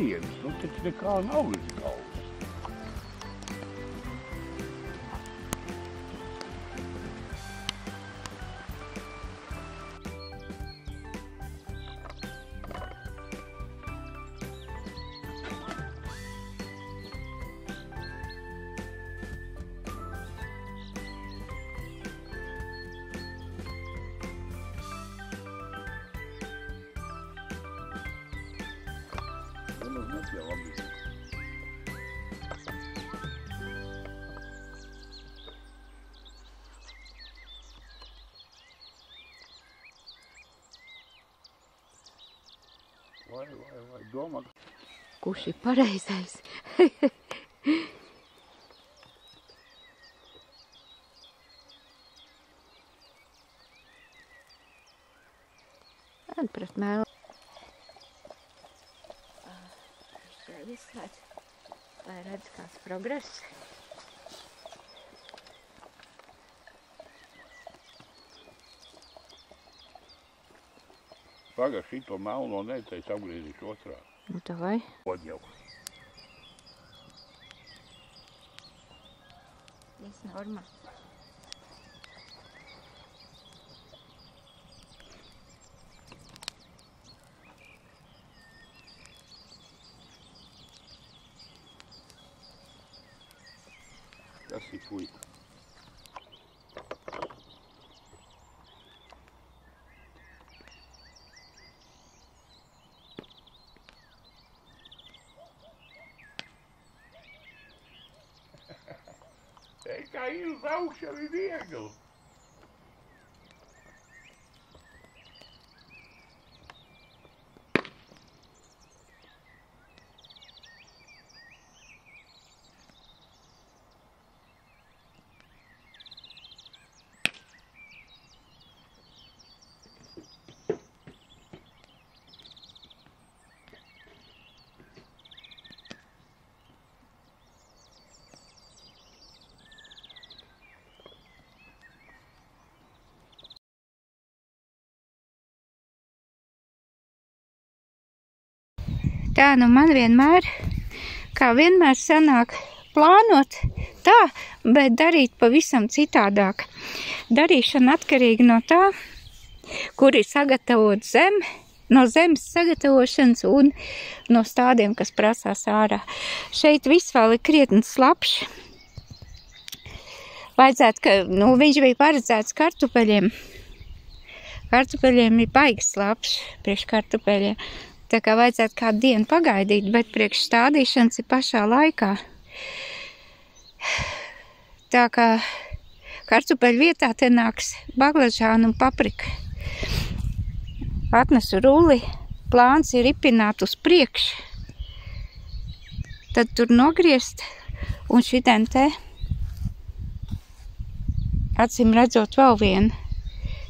metienas, nu taču nekā nav līdz galvas. Vai domā? Kurš ir pareizais? Pret mēlu. Viss redz, lai redz kāds progress. Pagad šito melno neteic apgriezīšu otrā. Nu tā vai? Od jau. Viss normā. Tas ir puika. Ei, kā ir uz augšu, jau ir viegli. Tā nu man vienmēr, kā vienmēr sanāk plānot tā, bet darīt pavisam citādāk. Darīšana atkarīga no tā, kur ir sagatavot zeme, no zemes sagatavošanas un no stādiem, kas prasās ārā. Šeit viss vēl ir krietni slapšs. Vajadzētu, ka, viņš bija paredzēts kartupeļiem. Kartupeļiem ir baigi slapšs priekš kartupeļiem. Tā kā vajadzētu kādu dienu pagaidīt, bet priekš stādīšanas ir pašā laikā. Tā kā kartupeļu vietā te nāks baglažāna un paprika. Atnesu rulli, plāns ir ripināt uz priekšu. Tad tur nogriezt un šitien te, acīm redzot, vēl vienu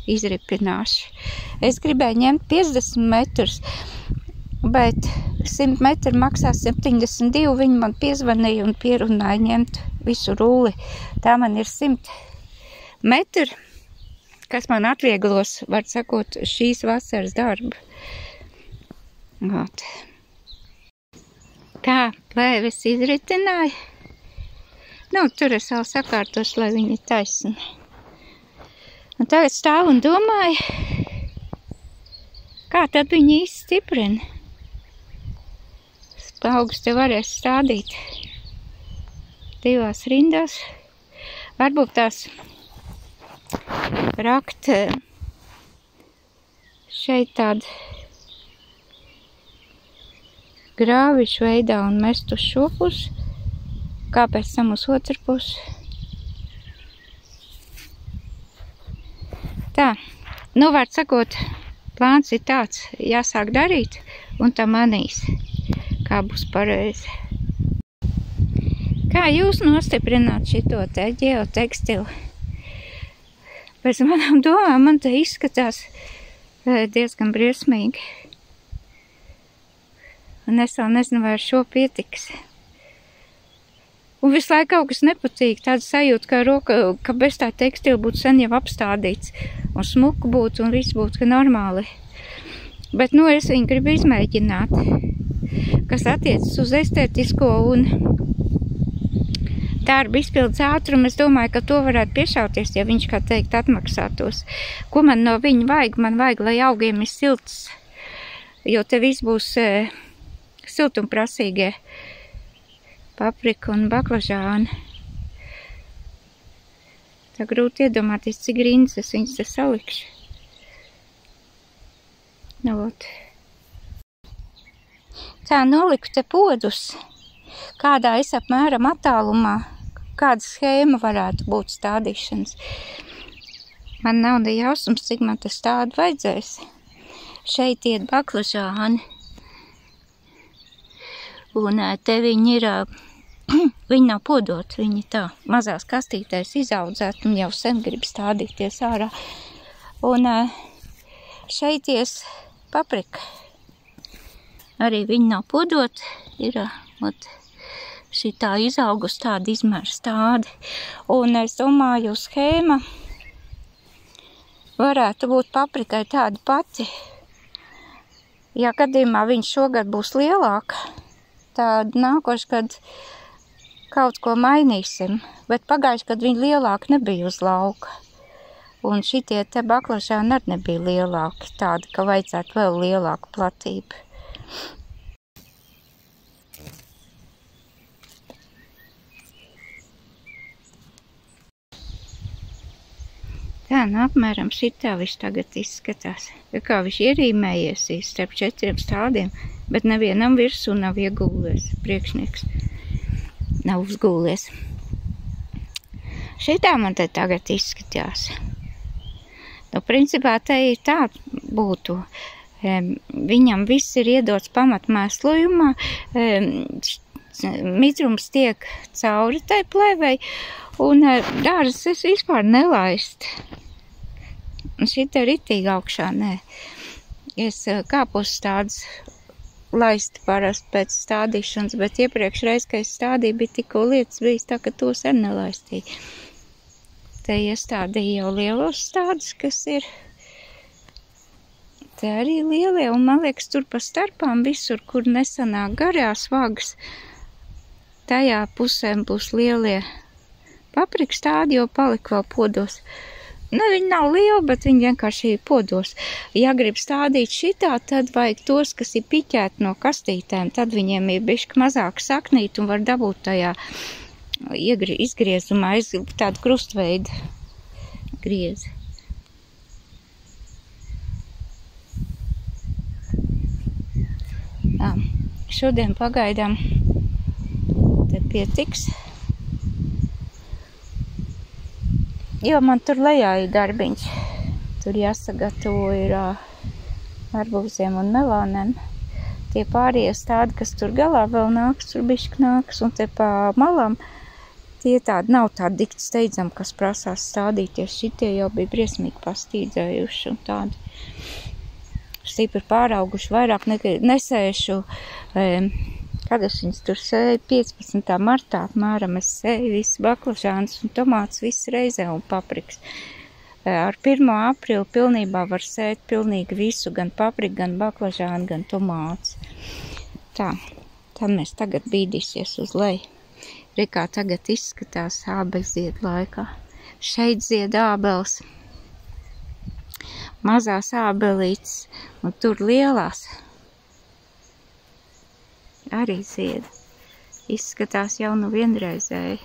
izripināšu. Es gribēju ņemt 50 metrus. Bet 100 metri maksā 72, viņi man piezvanīja un pierunāja ņemt visu rulli. Tā man ir 100 metri, kas man atvieglos, var sakot, šīs vasaras darbu. Got. Kā plēves izritināja? Tur es vēl sakārtošu, lai viņi ir taisni. Un tagad stāvu un domāju, kā tad viņi īsti stiprina. Augus te varēs stādīt divās rindās. Varbūt tās rakt šeit tādu grāvišu veidā un mest uz šo pusi, kā pēc tam uz otru pusi. Tā, var sakot, plāns ir tāds, jāsāk darīt un tā manīs. Kā būs pareizi. Kā jūs nostiprināt šito te ģeotekstilu? Pēc manām domām man te izskatās diezgan briesmīgi. Un es vēl nezinu, vai ar šo pietiks. Un visu laiku kaut kas nepatīk, tāda sajūta, ka bez tā tekstila būtu sen jau apstādīts. Un smuku būtu un viss būtu normāli. Bet es viņu gribu izmēģināt. kas attiecas uz estētisko un darba izpildes ātrumu. Es domāju, ka to varētu piešauties, ja viņš, kā teikt, atmaksātos. Ko man no viņa vajag? Man vajag, lai augiem ir silts, jo te viss būs siltumprasīgie paprika un baklažāni. Tā grūti iedomāties, cik rindas es viņas te salikšu. Nu, ot. Tā, noliku te podus, kādā es apmēram attālumā, kāda schēma varētu būt stādīšanas. Man nav ne jausums, cik man te stādu vajadzēs. Šeit iet baklažāni. Un te viņi ir, viņi nav podot, viņi tā mazās kastītēs izaudzēt un jau sen grib stādīties ārā. Un šeit ies paprika. Arī viņi nav podot, ir šitā izaugus tāda izmēra stādi. Un es domāju, schēma varētu būt paprikai tāda pati. Ja gadījumā viņš šogad būs lielāka, tad nākošu gadu kaut ko mainīsim. Bet pagājuši, kad viņi lielāki nebija uz lauka. Un šitie te baklažāni arī nebija lielāki, tādi, ka vajadzētu vēl lielāku platību. Tā, nu apmēram šitā viņš tagad izskatās. Kā viņš ierīmējies starp 4 stādiem, bet nevienam virsū nav iegūlies. Priekšnieks nav uzgūlies. Šitā man te tagad izskatās. Nu, principā te ir tā būtu. Viņam viss ir iedots pamatmēslojumā. Mitrums tiek cauri tai plēvei. Un dārzas es vispār nelaist. Šita ritīgi augšā, nē. Es kāpus tādas laist parasti pēc stādīšanas, bet iepriekš reiz, kad es stādīju, bija tikko lietas bijis tā, ka tos arī nelaistīju. Te iestādīju jau lielos stādus, kas ir. Te arī lielie, un man liekas, tur pa starpām visur, kur nesanāk garās vagas, tajā pusēm būs lielie paprika stādi, jo palika vēl podos. Nu, viņi nav lieli, bet viņi vienkārši ir podos. Ja grib stādīt šitā, tad vajag tos, kas ir piķēti no kastītēm. Tad viņiem ir bišķi mazāk saknīt un var dabūt tajā izgriezumā, tādu krustveidu griezi. Jā, šodien pagaidām te pietiks. Jo man tur lejā ir darbiņš. Tur jāsagatavo ir arbūziem un melāniem. Tie pārējie stādi, kas tur galā vēl nāks, tur bišķi nāks. Un te pa malām tie tādi nav tādi dikti steidzami, kas prasās stādīties. Šitie jau bija briesmīgi pastīdzējuši un tādi. Stipri pārauguši, vairāk nesēšu. Kad es viņas tur sēju, 15. martā apmēram es sēju visu baklažāns un tomātus visu reizē un paprikas. Ar 1. aprīli pilnībā var sēt pilnīgi visu, gan papriku, gan baklažānu, gan tomātus. Tā, tad mēs tagad bīdīsies uz leju. Re, kā tagad izskatās ābeļzied laikā. Šeit zied ābeles, mazās ābelītes un tur lielās. Arī zied. Izskatās jau nu vienreizēji.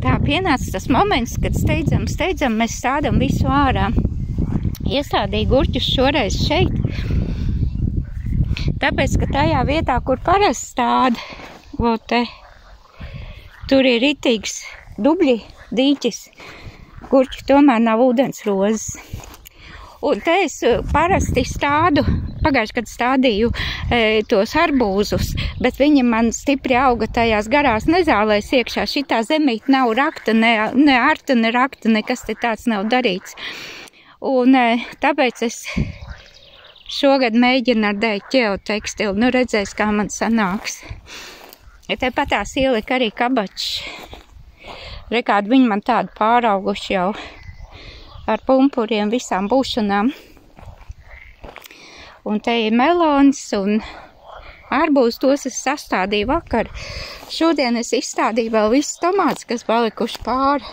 Tā pienāca tas moments, kad steidzam mēs stādam visu ārā. Iestādīju gurķus šoreiz šeit. Tāpēc, ka tajā vietā, kur parasti stāda, tur ir ritīgs dubļi, dīķis. Gurķi tomēr nav ūdensrozes. Un te es parasti stādu, pagājuši, kad stādīju tos arbūzus, bet viņi man stipri auga tajās garās nezālēs iekšā. Šitā zemīte nav rakta, ne arta, ne rakta, nekas te tāds nav darīts. Un tāpēc es šogad mēģinu ar dēļ ķeotekstilu, nu redzēs, kā man sanāks. Ja te patās ielika arī kabačs. Rekādi viņi man tādu pārauguši jau. Ar pumpuriem visām būšanām. Un te ir melons un arbūs, tos es sastādīju vakar. Šodien es izstādīju vēl visus tomātus, kas palikuši pāri.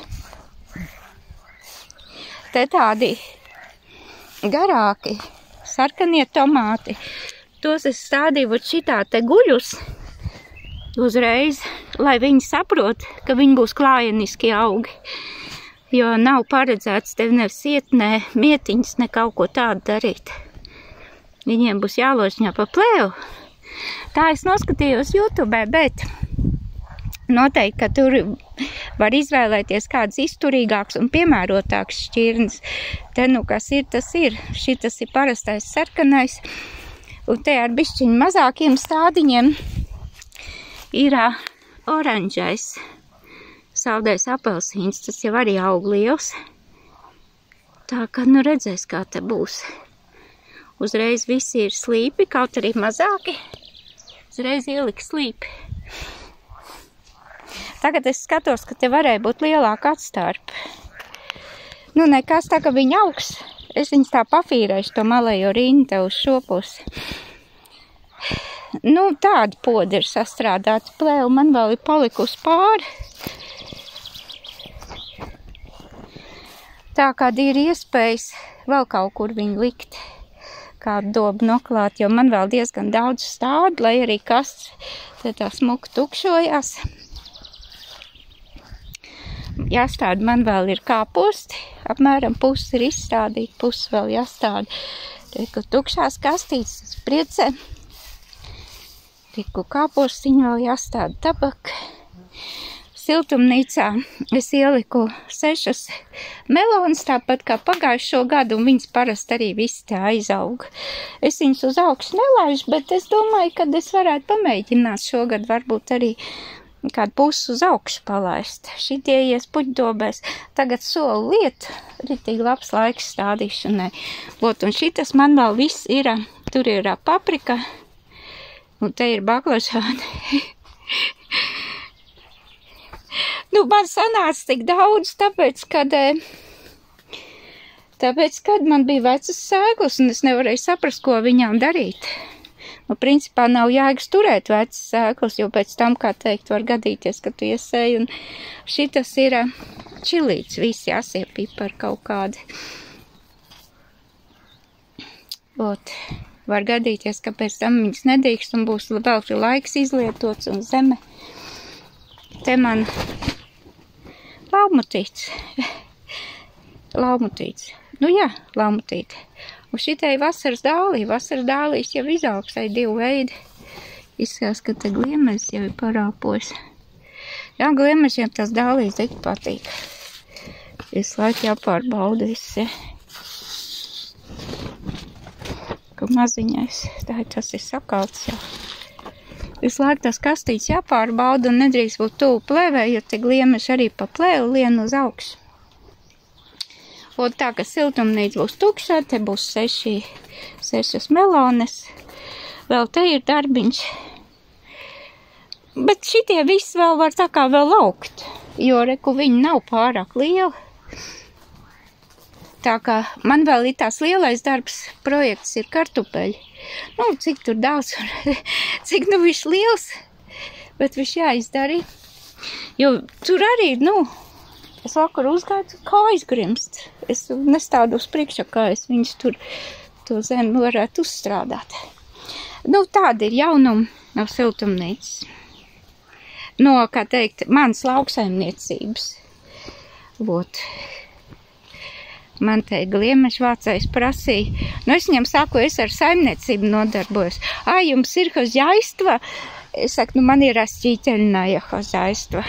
Te tādi garāki, sarkanie tomāti. Tos es stādīju šitā te guļus uzreiz, lai viņi saprot, ka viņi būs klājeniski augi. Jo nav paredzēts tev ne siet, ne mietiņas, ne kaut ko tādu darīt. Viņiem būs jāložņā pa plēvu. Tā es noskatījos YouTube, bet noteikti, ka tur var izvēlēties kāds izturīgāks un piemērotāks šķirnes. Te nu kas ir, tas ir. Šitas ir parastais sarkanais. Un te ar bišķiņu mazākiem stādiņiem ir oranžais. Saldais apelsīns, tas jau arī aug liels. Tā kā nu redzēs, kā te būs. Uzreiz visi ir slīpi, kaut arī mazāki. Uzreiz ielika slīpi. Tagad es skatos, ka te varēja būt lielāka atstarpe. Nu nekas, tā ka viņi augs. Es viņus tā pafīrēšu to malējo rindu uz šo pusi. Nu tādu podu ir sastrādāta plēva, man vēl ir palikusi pāri. Tā kā ir iespējas vēl kaut kur viņu likt, kādu dobu noklāt, jo man vēl diezgan daudz stādu, lai arī kasts te tā smuki tukšojās. Jāstāda man vēl ir kāposti, apmēram pusi ir izstādīta, pusi vēl jāstāda. Tikku tukšās kastītes priecē, tikku kāpostiņu vēl jāstāda tabaka. Siltumnīcā es ieliku 6 melonas, tāpat kā pagājušo gadu, un viņas parasti arī visi tā aizauga. Es viņus uz augšu nelaižu, bet es domāju, ka es varētu pamēģināt šogad varbūt arī kādu pusi uz augšu palaist. Šitie ies puķdobēs. Tagad solu lietu, ritīgi labs laiks stādīšanai. Lot, un šitas man vēl viss ir, tur ir paprika, un te ir baklažāni. Nu, man sanāca tik daudz, tāpēc, kad man bija vecas sēklas, un es nevarēju saprast, ko viņām darīt. Nu, principā nav jēgas turēt vecas sēklas, jo pēc tam, kā teikt, var gadīties, ka tu iesēji, un šitas ir čilīts, visi asie pipari kaut kādi. Ot, var gadīties, ka pēc tam viņas nedīkst, un būs vēl laiks izlietots, un zeme. Te man laumutīts. Laumutīts. Nu jā, laumutīti. Un šitai vasaras dālī. Vasaras dālīs jau izaugstai 2 veidi. Izskās, ka te gliemežs jau ir parāpojis. Jā, gliemežiem tas dālīs tik patīk. Visu laiku jāpārbauda viss. Ka maziņais. Tā tas ir sakalts jau. Visu laiku tas kastīts jāpārbauda un nedrīkst būt tuvu plēvē, jo te gliemeži arī pa plēvu lien uz augšu. Un tā, ka siltumnīca būs tukšā, te būs 6 melones. Vēl te ir darbiņš. Bet šitie visi vēl var tā kā vēl augt, jo reku viņi nav pārāk lieli. Tā kā man vēl ir tās lielais darbs, projekts ir kartupeļi. Nu, cik tur daudz, cik nu viņš liels, bet viņš jāizdara. Jo tur arī, nu, es vakar uzgāju, kājas grimst. Es nestādu uz priekšā, kā es viņus tur to zemi varētu uzstrādāt. Nu, tāda ir jaunuma no siltumnīcas. No, kā teikt, manas lauksaimniecības. Vot. Man te gliemežu vācējs prasīja. Nu, es viņam saku, es ar saimniecību nodarbojos. Jums ir hozjaistva? Es saku, nu, man ir asķīteļināja hozjaistva.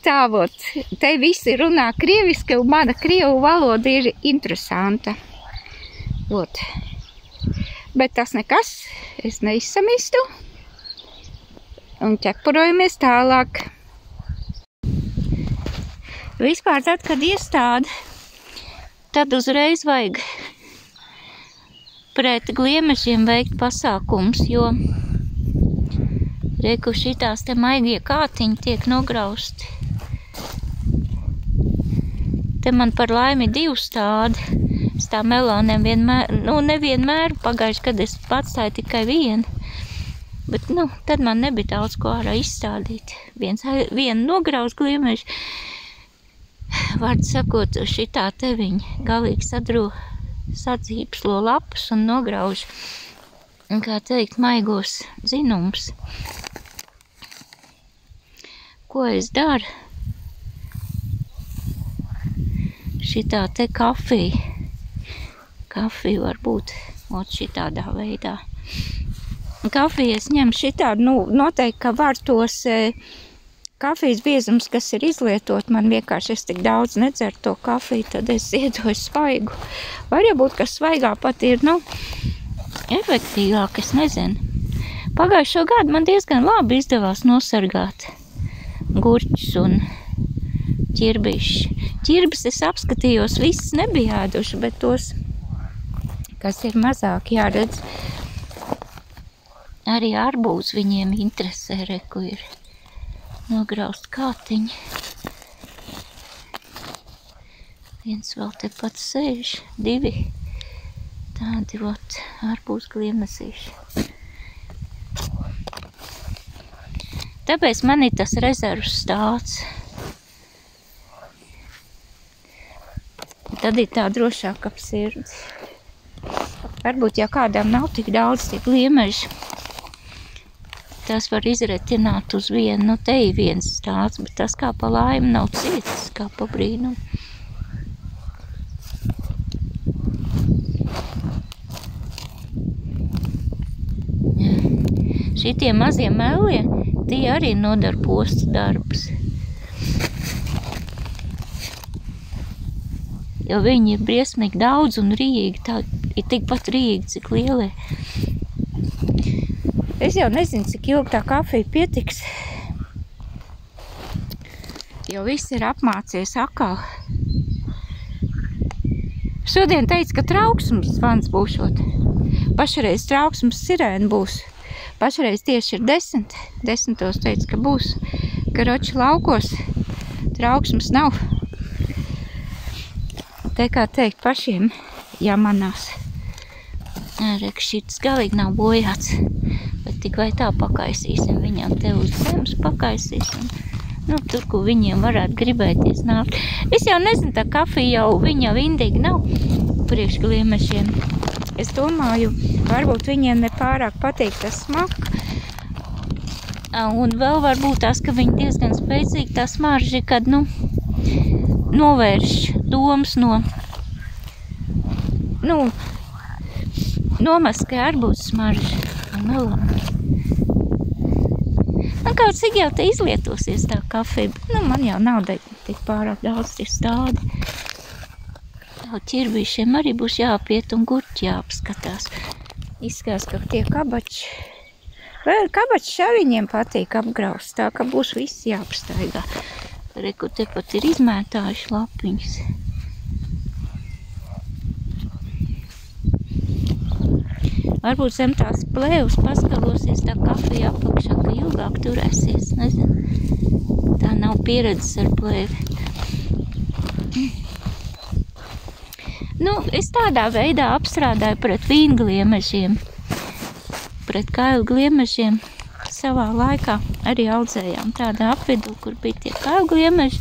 Tā, vot, te visi runā krieviski, un mana krievu valoda ir interesanta. Vot. Bet tas nekas, es neizsamistu. Un ķekpurojamies tālāk. Vispār tad, kad iestāda, tad uzreiz vajag pret gliemežiem veikt pasākums, jo reku šitās te maigie kātiņi tiek nograusti. Te man par laimi 2 stādi, Es tā melonēm vienmēr, nevienmēr pagājuši, kad es atstāju tikai vienu. Bet, tad man nebija daudz ko ārā izstādīt. Viena nograuz gliemeži. Vārds sakot, šitā te viņa galīgi sadzīpslo lapus un nograuž, kā teikt, maigos zinums. Ko es daru? Šitā te kafija. Kafija var būt šitādā veidā. Kafiju es ņemu šitādu, noteikti, ka var tos kafijas biezums, kas ir izlietot, man vienkārši es tik daudz nedzeru to kafiju, tad es iedoju svaigu. Var jau būt, ka svaigā pat ir, efektīvāk, es nezinu. Pagājušo gadu man diezgan labi izdevās nosargāt gurķus un ķirbīšus. Ķirbis es apskatījos, visas nebija ēduši, bet tos, kas ir mazāk jāredz, arī arbūz viņiem interesē, reku ir nograust kātiņi. Viens vēl te pat sēž, 2 tādi arbūz gliemezīši. Tāpēc man ir tas rezervs stāsts. Tad ir tā drošāk ap sirdi. Varbūt, ja kādām nav tik daudz tie gliemeži, tas var izretināt uz vienu. Te ir viens stāsts, bet tas kā pa laimi nav cietis, kā pa brīnumu. Šitie mazie melie, tie arī nodara postu darbus. Jo viņi ir briesmīgi daudz un rīgi, tā ir tikpat rīgi, cik lielie. Es jau nezinu, cik ilgi tā kafija pietiks, jo viss ir apmācies atkal. Šodien teica, ka trauksmes zvans būšot. Pašreiz trauksmes sirēna būs. Pašreiz tieši ir 10. 10. teica, ka būs. Karoči laukos trauksmes nav. Te kā teikt pašiem jāmanās. Rek, šits galīgi nav bojāts. Bet tik vai tā pakaisīsim viņam te uz zemes pakaisīsim. Tur, kur viņiem varētu gribēties nākt. Es jau nezinu, tā kafija jau viņa vindīgi nav priekš gliemešiem. Es domāju, varbūt viņiem nepārāk patīk tas smaka. Un vēl varbūt tās, ka viņi diezgan spēcīgi tā smarži, kad, novērš domas nomaskē arbūzu smaržu un melonu. Kaut cik jau te izlietosies tā kafija, bet man jau nav tik pārāk daudz tie stādi. Ķirbīšiem arī būs jāpiet un gurķi jāapskatās. Izskatās, ka tie kabači. Vēl kabači arī viņiem patīk apgraust, tā ka būs viss jāapstaigā. Reku te pat ir izmētājuši lapiņas. Varbūt zem tās plēvas paskalosies tā kafija apakšā, ka ilgāk turēsies, nezinu. Tā nav pieredzes ar plēvi. Es tādā veidā apstrādāju pret vīngliemežiem, pret kailu gliemežiem. Savā laikā arī audzējām tādā apvidū, kur bija tie kailu gliemeži.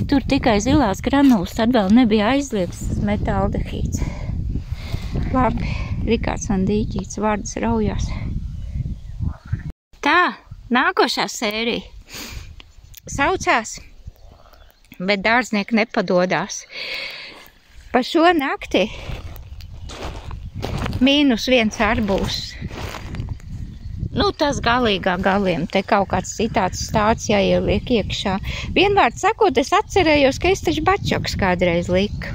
Tur tikai zilās granulas, tad vēl nebija aizliegts metaldehīds. Labi, Rikārds man dīķīts, vārds raujās. Tā, nākošā sērija saucās, bet dārznieki nepadodās. Pa šo nakti -1 arbūs. Tas galīgā galiem, te kaut kāds citāds stāsts jāieliek iekšā. Vienvārds sakot, es atcerējos, ka es taču bačoks kādreiz liku.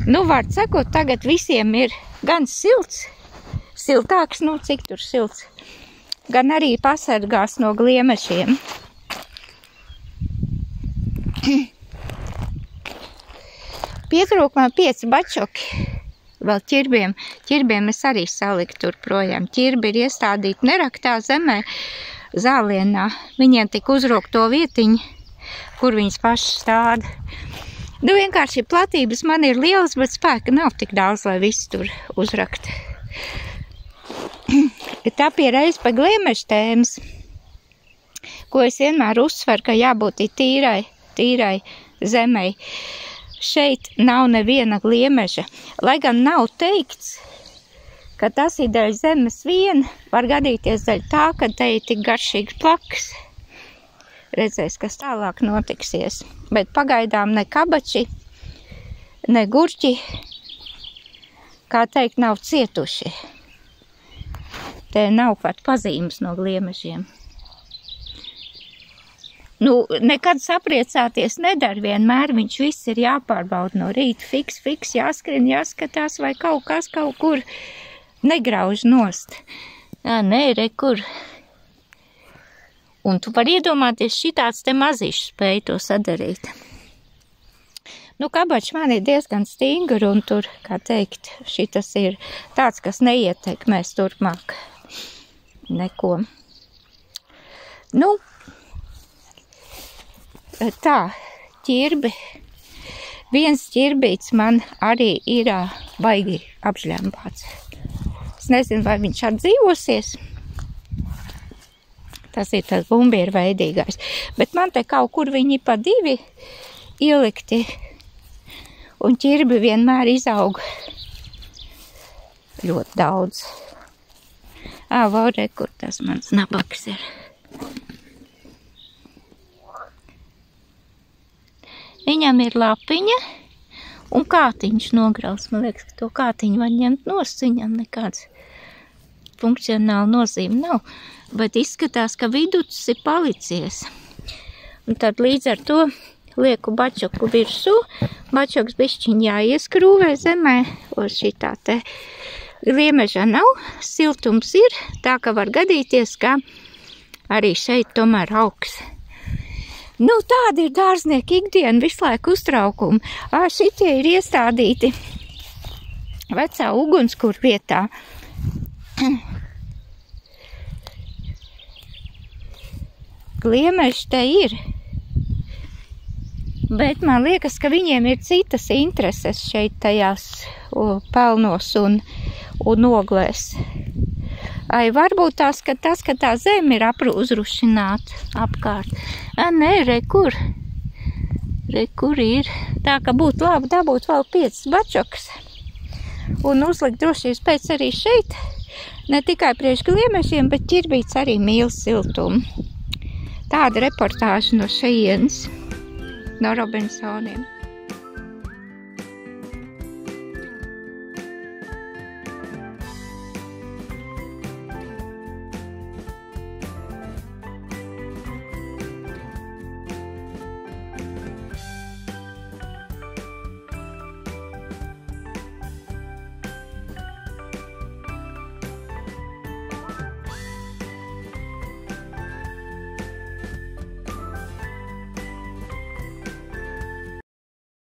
Vārds sakot, tagad visiem ir gan silts, siltāks, cik tur silts, gan arī pasargās no gliemešiem. Pietrūk man 5 bačoki. Vēl ķirbiem. Ķirbiem es arī saliku tur projām. Ķirbi ir iestādīti neraktā zemē, zālienā. Viņiem tik uzrok to vietiņu, kur viņas paši stāda. Nu, vienkārši platības man ir lielas, bet spēka nav tik daudz, lai visu tur uzrakt. Tā pie reiz pa gliemežu tēmas, ko es vienmēr uzsveru, ka jābūt tīrai zemei. Šeit nav neviena gliemeža, lai gan nav teikts, ka tas ir dēļ zemes vien, var gadīties dēļ tā, ka te ir tik garšīgs plaks. Redzēs, kas tālāk notiksies. Bet pagaidām ne kabači, ne gurķi, kā teikt, nav cietuši. Te nav pat pazīmes no gliemežiem. Nu, nekad sapriecāties nedara vienmēr, viņš viss ir jāpārbauda no rīta, fiks, jāskrien, jāskatās, vai kaut kas kaut kur negrauž nost. Nē, re, kur. Un tu vari iedomāties, šitāds te mazišs spēj to sadarīt. Nu, kabačs man ir diezgan stingri, un tur, kā teikt, šitas ir tāds, kas neietekmēs turpmāk neko. Nu, tā, ķirbi. Viens ķirbīts man arī ir baigi apžļambāts. Es nezinu, vai viņš atdzīvosies. Tas ir tas bumbieru veidīgais. Bet man te kaut kur viņi pa 2 ielikti. Un ķirbi vienmēr izaug ļoti daudz. Vore, kur tas mans nabaks ir. Viņam ir lapiņa un kātiņš nograus. Man liekas, ka to kātiņu var ņemt nost, viņam nekāds funkcionāli nozīme nav. Bet izskatās, ka viducis ir palicies. Un tad līdz ar to lieku bačoku virsū. Bačoks bišķiņ jāieskrūvē zemē. Un šitā te gliemeža nav, siltums ir. Tā, ka var gadīties, ka arī šeit tomēr augs. Nu, tāda ir dārznieka ikdiena, visu laiku uztraukumi. Šitie ir iestādīti vecā ugunskur vietā. Gliemeži te ir, bet man liekas, ka viņiem ir citas intereses šeit tajās pelnos un oglēs. Varbūt tās, ka tā zeme ir uzrušināta apkārt. Nē, re, kur? Re, kur ir? Tā, ka būtu labi dabūt vēl 5 bačokas un uzlikt drošības pēc arī šeit. Ne tikai priekš gliemežiem, bet ķirbīts arī mīl siltumu. Tāda reportāža no šejienes, no Robinsoniem.